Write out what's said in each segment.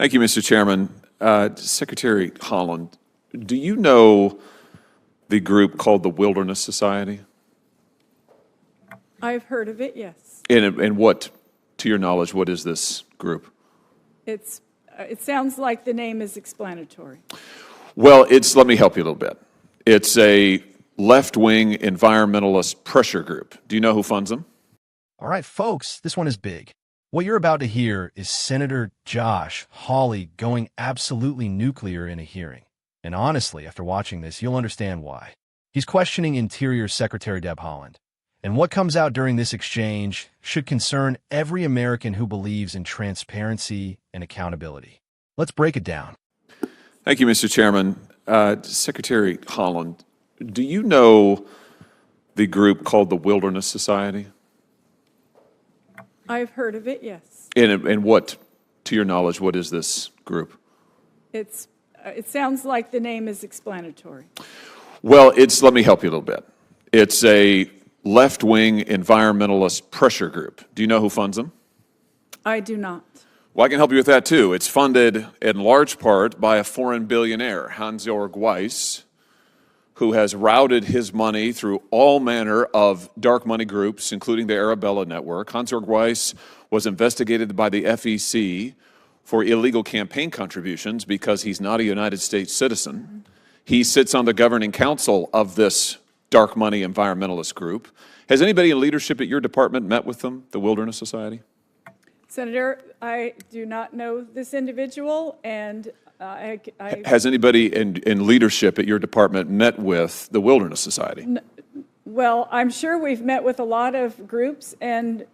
Thank you, Mr. Chairman. Secretary Haaland, do you know the group called the Wilderness Society? I've heard of it, yes. And what, to your knowledge, what is this group? It sounds like the name is explanatory. Well, let me help you a little bit. It's a left-wing environmentalist pressure group. Do you know who funds them? All right, folks, this one is big. What you're about to hear is Senator Josh Hawley going absolutely nuclear in a hearing. And honestly, after watching this, you'll understand why. He's questioning Interior Secretary Deb Haaland. And what comes out during this exchange should concern every American who believes in transparency and accountability. Let's break it down. Thank you, Mr. Chairman. Secretary Haaland, do you know the group called the Wilderness Society? I've heard of it, yes. And what, to your knowledge, what is this group? It sounds like the name is explanatory. Well, let me help you a little bit. It's a left-wing environmentalist pressure group. Do you know who funds them? I do not. Well, I can help you with that, too. It's funded in large part by a foreign billionaire, Hansjörg Wyss, who has routed his money through all manner of dark money groups, including the Arabella Network. Hansjörg Wyss was investigated by the FEC for illegal campaign contributions because he's not a United States citizen. He sits on the governing council of this dark money environmentalist group. Has anybody in leadership at your department met with them, the Wilderness Society? Senator, I do not know this individual, and Has anybody in leadership at your department met with the Wilderness Society? Well, I'm sure we've met with a lot of groups and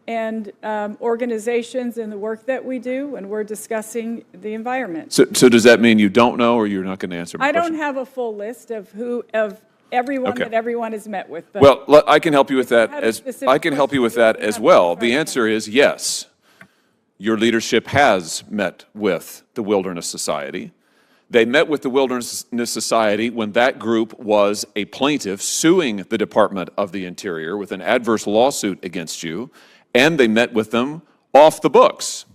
organizations in the work that we do, and we're discussing the environment. So does that mean you don't know, or you're not going to answer my question? I don't have a full list of everyone Okay. that everyone has met with. But well, I can help you with that as well. The answer is yes. Your leadership has met with the Wilderness Society. They met with the Wilderness Society when that group was a plaintiff suing the Department of the Interior with an adverse lawsuit against you, and they met with them off the books.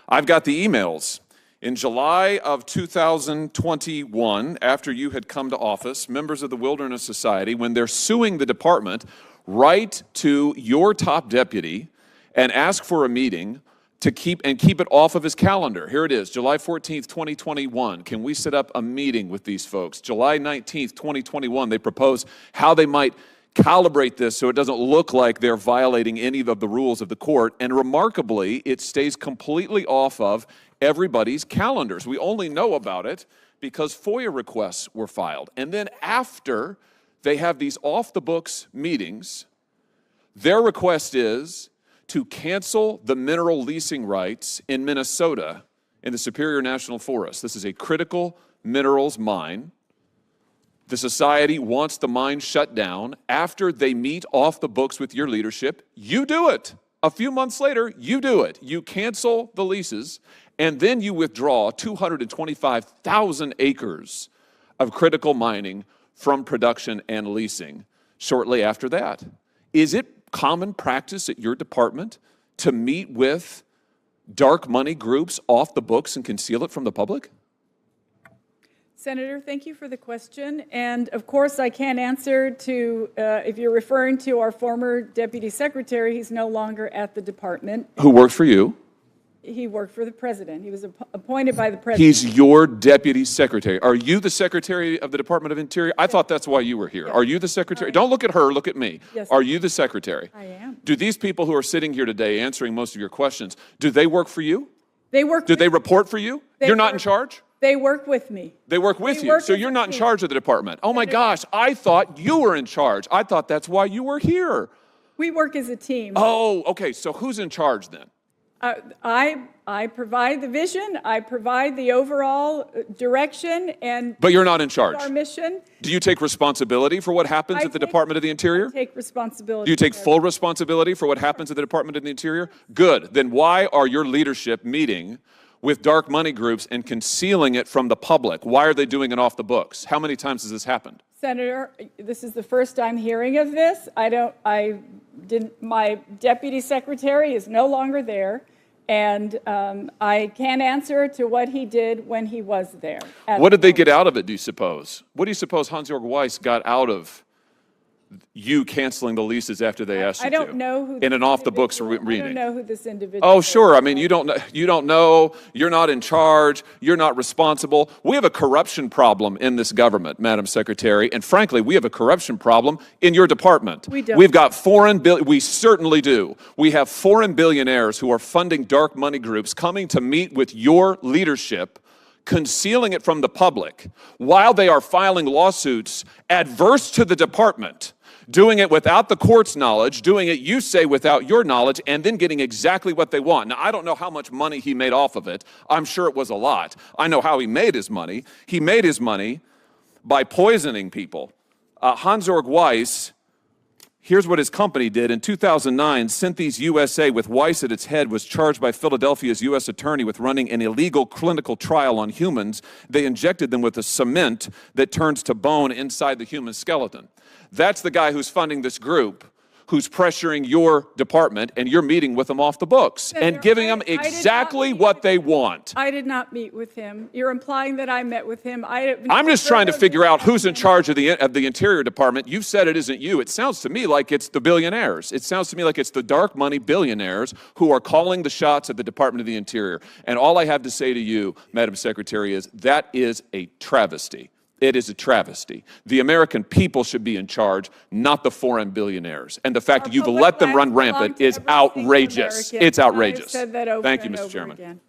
I've got the emails. In July of 2021, after you had come to office, members of the Wilderness Society, when they're suing the department, write to your top deputy and ask for a meeting to keep it off of his calendar. Here it is, July 14th, 2021. Can we set up a meeting with these folks? July 19th, 2021, they propose how they might calibrate this so it doesn't look like they're violating any of the rules of the court. And remarkably, it stays completely off of everybody's calendars. We only know about it because FOIA requests were filed. And then after they have these off-the-books meetings, their request is to cancel the mineral leasing rights in Minnesota in the Superior National Forest. This is a critical minerals mine. The society wants the mine shut down. After they meet off the books with your leadership, you do it. A few months later, you do it. You cancel the leases, and then you withdraw 225,000 acres of critical mining from production and leasing shortly after that. Is it common practice at your department to meet with dark money groups off the books and conceal it from the public? Senator, thank you for the question. And of course, I can't answer to, if you're referring to our former deputy secretary, he's no longer at the department. Who worked for you? He worked for the president. He was appointed by the president. He's your deputy secretary. Are you the secretary of the Department of Interior? I thought that's why you were here. Yes. Are you the secretary? Don't look at her, look at me. Yes. Are you the secretary? I am. Do these people who are sitting here today answering most of your questions, do they work for you? They work. Do they report for you? You're not in charge? They work with me. They work with you, so you're not in charge of the department. Oh my gosh, I thought you were in charge. I thought that's why you were here. We work as a team. Oh, okay, so who's in charge then? I provide the vision, I provide the overall direction, and But you're not in charge. our mission. Do you take responsibility for what happens at the Department of the Interior? I take responsibility. Do you take full responsibility for what happens at the Department of the Interior? Good. Then why are your leadership meeting with dark money groups and concealing it from the public? Why are they doing it off the books? How many times has this happened? Senator, this is the first I'm hearing of this. My deputy secretary is no longer there, And I can't answer to what he did when he was there. What did they get out of it, do you suppose? What do you suppose Hansjörg Wyss got out of you canceling the leases after they asked you to? I don't know who in an off-the-books reading. I don't know who this individual Oh, sure. I mean, you don't know. You're not in charge. You're not responsible. We have a corruption problem in this government, Madam Secretary, and frankly, we have a corruption problem in your department. We don't. We've got we certainly do. We have foreign billionaires who are funding dark money groups coming to meet with your leadership, concealing it from the public while they are filing lawsuits adverse to the department, doing it without the court's knowledge, doing it, you say, without your knowledge, and then getting exactly what they want. Now, I don't know how much money he made off of it. I'm sure it was a lot. I know how he made his money. He made his money by poisoning people. Hansjörg Wyss, here's what his company did. In 2009, Synthes USA, with Wyss at its head, was charged by Philadelphia's U.S. attorney with running an illegal clinical trial on humans. They injected them with a cement that turns to bone inside the human skeleton. That's the guy who's funding this group, who's pressuring your department, and you're meeting with them off the books and giving them exactly what they want. I did not meet with him. You're implying that I met with him. I'm just trying to figure out who's in charge of the Interior Department. You've said it isn't you. It sounds to me like it's the billionaires. It sounds to me like it's the dark money billionaires who are calling the shots at the Department of the Interior. And all I have to say to you, Madam Secretary, is that is a travesty. It is a travesty. The American people should be in charge, not the foreign billionaires. And the fact that you've let them run rampant is outrageous. It's outrageous. Thank you, Mr. Chairman.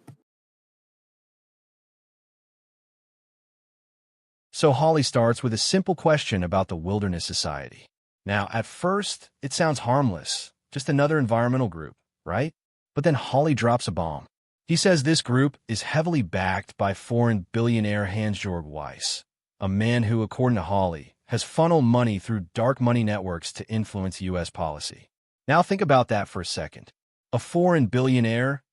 So Hawley starts with a simple question about the Wilderness Society. Now, at first, it sounds harmless, just another environmental group, right? But then Hawley drops a bomb. He says this group is heavily backed by foreign billionaire Hansjörg Wyss, a man who, according to Hawley, has funneled money through dark money networks to influence U.S. policy. Now think about that for a second. A foreign billionaire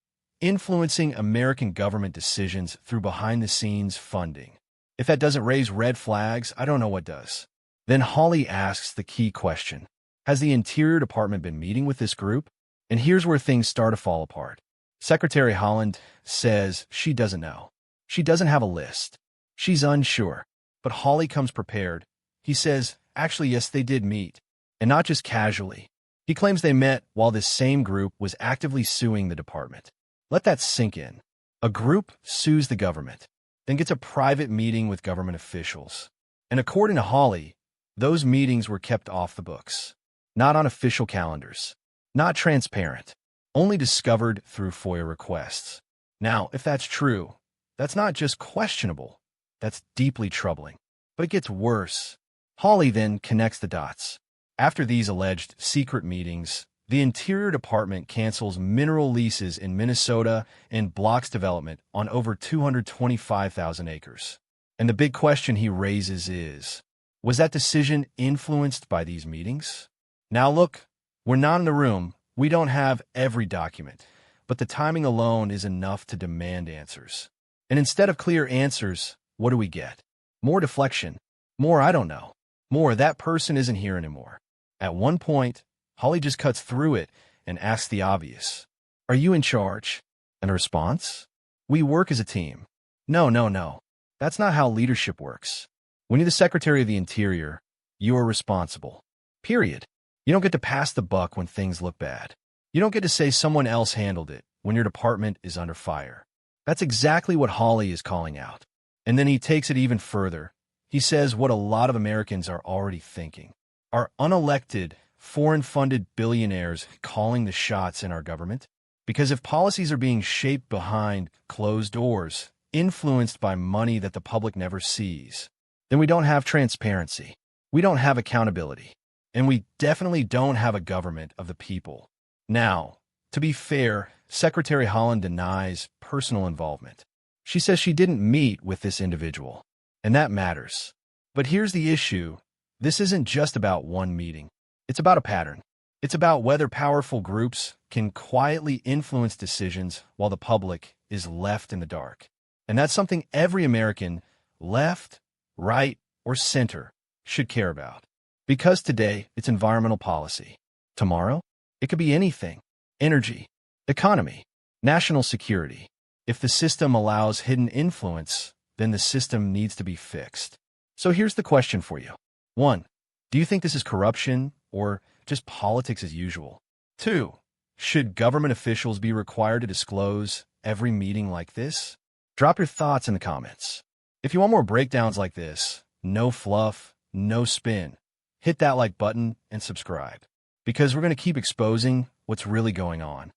influencing American government decisions through behind-the-scenes funding. If that doesn't raise red flags, I don't know what does. Then Hawley asks the key question. Has the Interior Department been meeting with this group? And here's where things start to fall apart. Secretary Haaland says she doesn't know. She doesn't have a list. She's unsure. But Hawley comes prepared. He says, actually, yes, they did meet. And not just casually. He claims they met while this same group was actively suing the department. Let that sink in. A group sues the government, then gets a private meeting with government officials. And according to Hawley, those meetings were kept off the books. Not on official calendars. Not transparent. Only discovered through FOIA requests. Now, if that's true, that's not just questionable. That's deeply troubling. But it gets worse. Hawley then connects the dots. After these alleged secret meetings, the Interior Department cancels mineral leases in Minnesota and blocks development on over 225,000 acres. And the big question he raises is, was that decision influenced by these meetings? Now look, we're not in the room. We don't have every document. But the timing alone is enough to demand answers. And instead of clear answers, what do we get? More deflection. More I don't know. More that person isn't here anymore. At one point, Hawley just cuts through it and asks the obvious. Are you in charge? And a response? We work as a team. No. That's not how leadership works. When you're the Secretary of the Interior, you are responsible. Period. You don't get to pass the buck when things look bad. You don't get to say someone else handled it when your department is under fire. That's exactly what Hawley is calling out. And then he takes it even further. He says what a lot of Americans are already thinking. Are unelected, foreign-funded billionaires calling the shots in our government? Because if policies are being shaped behind closed doors, influenced by money that the public never sees, then we don't have transparency. We don't have accountability. And we definitely don't have a government of the people. Now, to be fair, Secretary Haaland denies personal involvement. She says she didn't meet with this individual, and that matters. But here's the issue. This isn't just about one meeting. It's about a pattern. It's about whether powerful groups can quietly influence decisions while the public is left in the dark. And that's something every American, left, right, or center, should care about. Because today, it's environmental policy. Tomorrow, it could be anything. Energy, economy, National security. If the system allows hidden influence, then the system needs to be fixed. So here's the question for you. 1. Do you think this is corruption or just politics as usual? 2. Should government officials be required to disclose every meeting like this? Drop your thoughts in the comments. If you want more breakdowns like this, no fluff, no spin, hit that like button and subscribe, because we're going to keep exposing what's really going on.